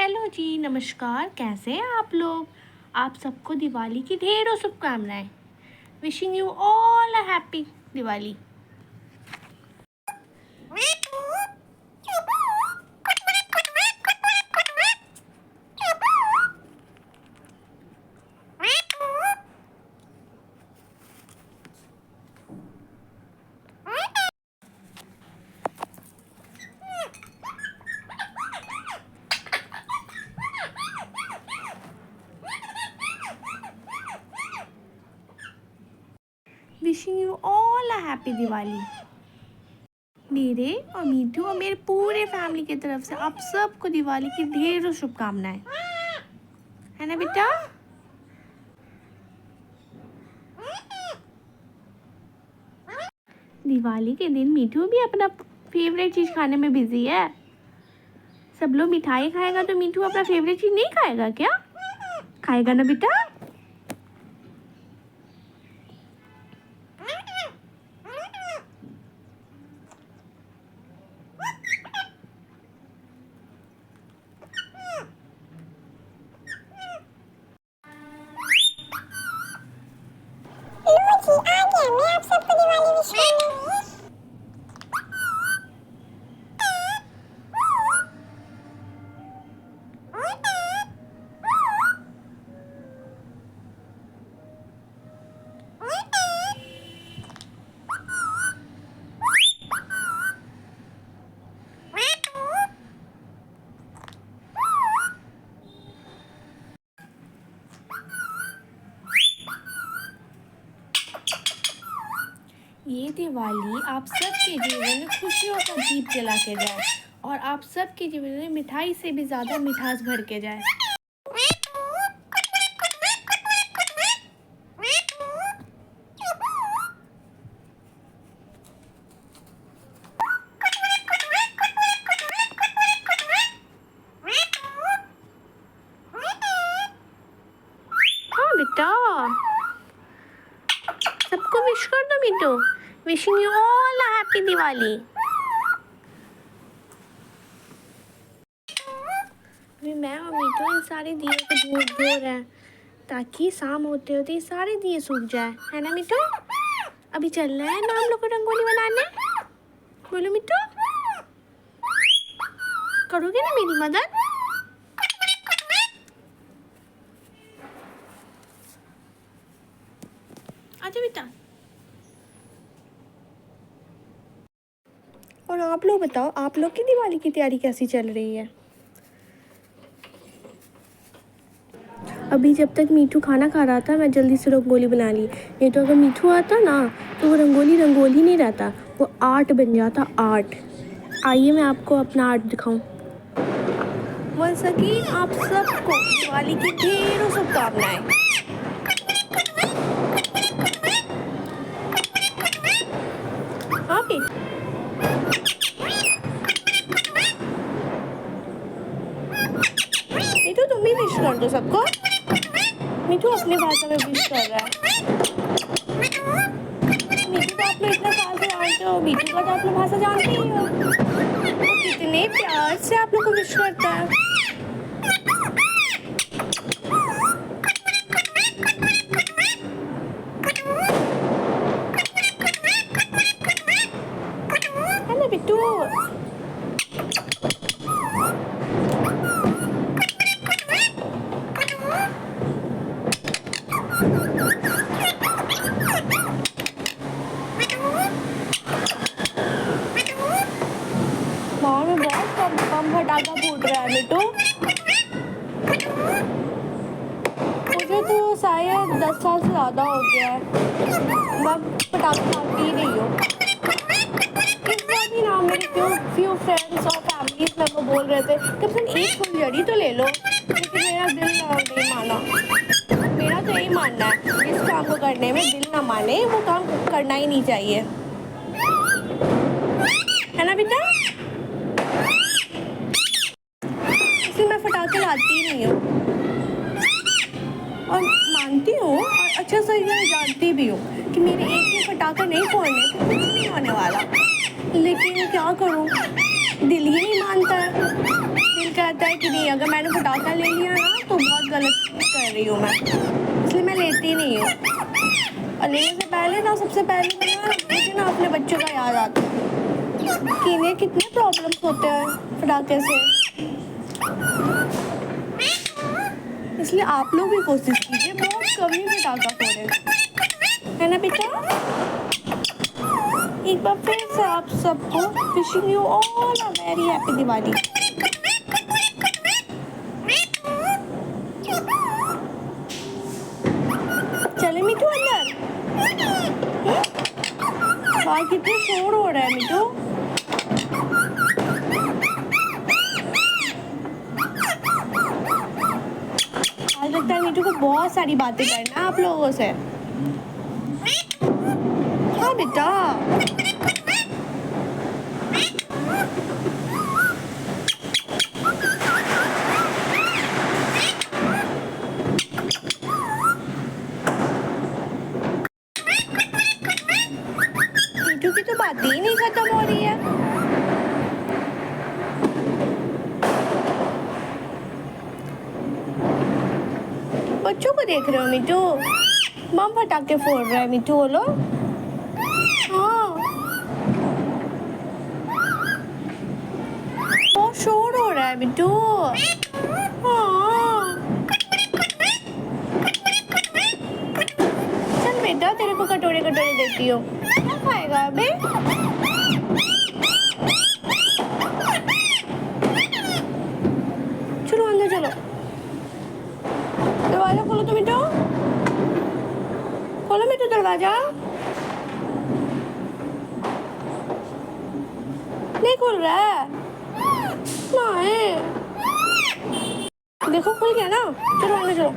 Hello जी, नमस्कार। कैसे हैं आप लोग? आप सबको दिवाली की ढेरों शुभकामनाएं। Wishing you all a happy Diwali. Wishing you all a happy Diwali. मेरे और मीठू और मेरे पूरे फैमिली की तरफ से आप सबको दिवाली की ढेरों शुभकामनाएं, है ना बेटा? दिवाली के दिन मीठू भी अपना फेवरेट चीज़ खाने में बिजी है। सब लोग मिठाई खाएगा तो मीठू अपना फेवरेट चीज़ नहीं खाएगा क्या? खाएगा ना बेटा? लो जी, आ गया। मैं आप सबको दिवाली विश करूंगी। ये दिवाली आप सबके जीवन में खुशियों का दीप जला के जाए और आप सबके जीवन में मिठाई से भी ज़्यादा मिठास भर के जाए। हाँ बेटा, सबको विश कर दो मीठू। Wishing you all a happy Diwali. अभी मैं और मीठू इन सारे दिए को धो रहे हैं ताकि शाम होते होते ये सारे दिए सूख जाए, है ना मीठू? अभी चल रहे हैं ना हम लोग को रंगोली बनाने। बोलो मीठू, करोगे ना मेरी मदद? आजा बेटा। और आप लोग बताओ, आप लोग की दिवाली की तैयारी कैसी चल रही है? अभी जब तक मीठू खाना खा रहा था मैं जल्दी से रंगोली बना ली, नहीं तो अगर मीठू आता ना तो वो रंगोली नहीं रहता, वो आर्ट बन जाता, आर्ट। आइए मैं आपको अपना आर्ट दिखाऊं। वंस अगेन आप सबको दिवाली की ढेरों शुभकामनाएं। हाँ बेटा, मीठू तुम भी विश कर दो सबको। मीठू अपने भाषा में विश कर रहा है। मीठू को आप लोग इतना साल से जानते हो, मीठू का तो आप लोग भाषा जानते ही हो। वो कितने प्यार से आप लोग को विश करता है। है ना बिट्टू? बाहर में बहुत कम फटाका फूट रहा है मिट्टू। मुझे तो शायद 10 साल से ज़्यादा हो गया है, मैं पटाखे मारती ही नहीं हूँ। इस बार भी ना मेरे फ्यू फ्रेंड्स और फैमिलीज मेंबर बोल रहे थे कि अपन एक फुलझड़ी तो ले लो, लेकिन मेरा दिल नहीं माना। मेरा तो यही मानना है, जिस काम को करने में दिल ना माने वो काम करना ही नहीं चाहिए, है ना बेटा? इसलिए मैं फटाखे लाती ही नहीं हूँ और मानती हूँ और अच्छा सही मैं जानती भी हूँ कि मेरे एक ही फटाखा नहीं फोड़ने से कुछ नहीं होने वाला, लेकिन क्या करूँ, दिल ही नहीं मानता है। दिल कहता रहता है कि नहीं, अगर मैंने पटाखा ले लिया ना तो बहुत गलत कर रही हूँ मैं, इसलिए मैं लेती नहीं हूँ। और लेने से पहले ना, सबसे पहले मुझे ना अपने बच्चों का याद आता है कि इन्हें कितने प्रॉब्लम्स होते हैं पटाखे से। इसलिए आप लोग भी कोशिश कीजिए बहुत कम ही पटाखा फोड़ें, है ना बेटा। एक बार फिर से आप सबको wishing you all a very happy Diwali. चले मिठू अंदर, बाहर कितने शोर हो रहा है मिठू। आज लगता है मिठू को बहुत सारी बातें करना है आप लोगों से। हाँ बेटा, मिठू की तो बातें ही नहीं खत्म हो रही है। बच्चों को देख रहे हो मिठू, मम पटाखे फोड़ रहा है मिठू, बोलो। हाँ, बहुत शोर हो रहा है मिठू। हाँ, चल बेटा तेरे को कटोरे कटोरे देती हूँ, क्या खाएगा अबे। चलो अंदर चलो, दरवाजा खोलो तो मिठू, खोलो मिठू दरवाजा। नहीं खुल रहा है, नहीं, देखो खुल गया ना। चलो अंदर चलो।